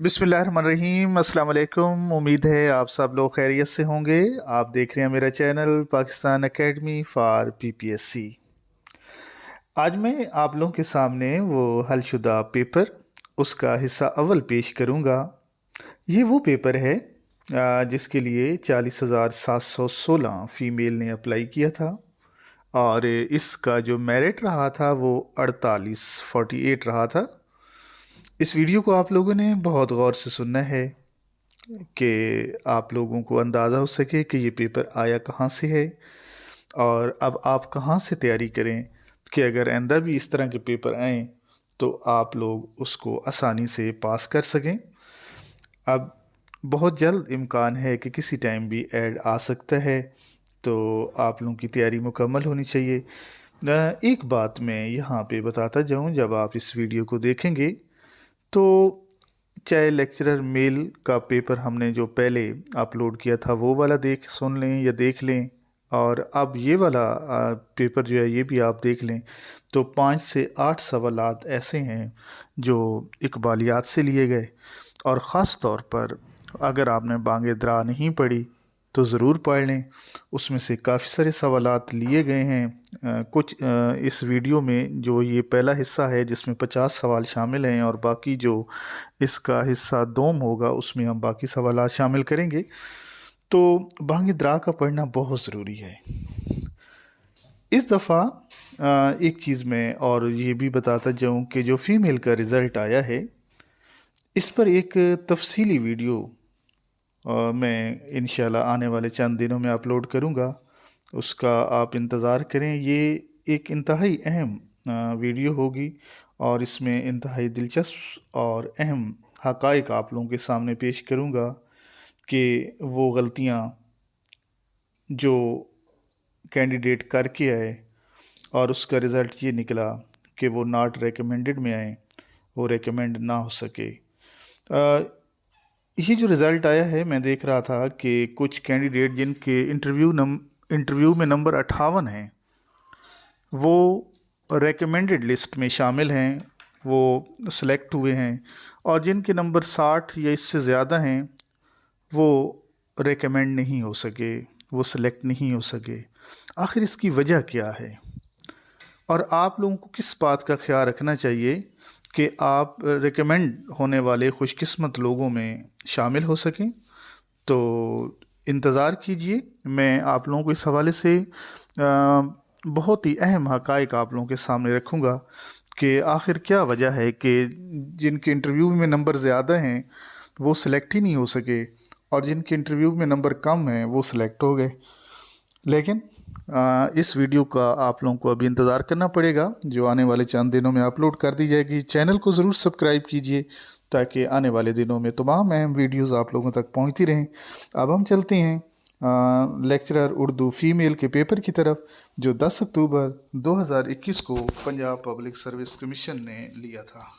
बिस्मिल्लाहिर्रहमानिर्रहीम। अस्सलाम वालेकुम। उम्मीद है आप सब लोग खैरियत से होंगे। आप देख रहे हैं मेरा channel Pakistan academy for PPSC. आज मैं आप लोगों के सामने वो हलशुदा पेपर उसका हिस्सा अव्वल पेश करूंगा। ये वो पेपर है जिसके लिए 40,716 फ़ीमेल ने अप्लाई किया था और इसका जो मेरिट रहा था वो 48 रहा था। इस वीडियो को आप लोगों ने बहुत गौर से सुनना है कि आप लोगों को अंदाज़ा हो सके कि ये पेपर आया कहाँ से है और अब आप कहाँ से तैयारी करें कि अगर आइंदा भी इस तरह के पेपर आएँ तो आप लोग उसको आसानी से पास कर सकें। अब बहुत जल्द इम्कान है कि किसी टाइम भी ऐड आ सकता है, तो आप लोगों की तैयारी मुकम्मल होनी चाहिए। एक बात मैं यहाँ पे बताता जाऊँ, जब आप इस वीडियो को देखेंगे तो चाहे लेक्चरर मेल का पेपर हमने जो पहले अपलोड किया था वो वाला सुन लें या देख लें, और अब ये वाला पेपर जो है ये भी आप देख लें, तो 5 से 8 सवालात ऐसे हैं जो इकबालियात से लिए गए। और ख़ास तौर पर अगर आपने बांगे दरा नहीं पढ़ी तो ज़रूर पढ़ लें, उसमें से काफ़ी सारे सवालात लिए गए हैं। कुछ इस वीडियो में जो ये पहला हिस्सा है जिसमें 50 सवाल शामिल हैं, और बाकी जो इसका हिस्सा दोम होगा उसमें हम बाकी सवालात शामिल करेंगे। तो बांगे दरा का पढ़ना बहुत ज़रूरी है। इस दफ़ा एक चीज़ मैं और ये भी बताता जाऊँ कि जो फ़ीमेल का रिज़ल्ट आया है इस पर एक तफसीली वीडियो मैं इंशाल्लाह आने वाले चंद दिनों में अपलोड करूँगा, उसका आप इंतज़ार करें। ये एक इंतहाई अहम वीडियो होगी और इसमें इंतहाई दिलचस्प और अहम हक़ाइक़ आप लोगों के सामने पेश करूँगा कि वो गलतियाँ जो कैंडिडेट करके आए और उसका रिज़ल्ट ये निकला कि वो नॉट रिकमेंडेड में आए, वो रिकमेंड ना हो सके। ये जो रिज़ल्ट आया है, मैं देख रहा था कि कुछ कैंडिडेट जिनके इंटरव्यू में नंबर 58 हैं वो रेकमेंडेड लिस्ट में शामिल हैं, वो सिलेक्ट हुए हैं, और जिनके नंबर 60 या इससे ज़्यादा हैं वो रेकमेंड नहीं हो सके, वो सिलेक्ट नहीं हो सके। आखिर इसकी वजह क्या है और आप लोगों को किस बात का ख्याल रखना चाहिए कि आप रिकमेंड होने वाले खुशकिस्मत लोगों में शामिल हो सकें? तो इंतज़ार कीजिए, मैं आप लोगों को इस हवाले से बहुत ही अहम हक़ाइक़ आप लोगों के सामने रखूँगा कि आखिर क्या वजह है कि जिनके इंटरव्यू में नंबर ज़्यादा हैं वो सिलेक्ट ही नहीं हो सके और जिनके इंटरव्यू में नंबर कम हैं वो सिलेक्ट हो गए। लेकिन इस वीडियो का आप लोगों को अभी इंतज़ार करना पड़ेगा, जो आने वाले चंद दिनों में अपलोड कर दी जाएगी। चैनल को ज़रूर सब्सक्राइब कीजिए ताकि आने वाले दिनों में तमाम अहम वीडियोज़ आप लोगों तक पहुंचती रहें। अब हम चलते हैं लेक्चरर उर्दू फ़ीमेल के पेपर की तरफ, जो 10 अक्टूबर 2021 को पंजाब पब्लिक सर्विस कमीशन ने लिया था।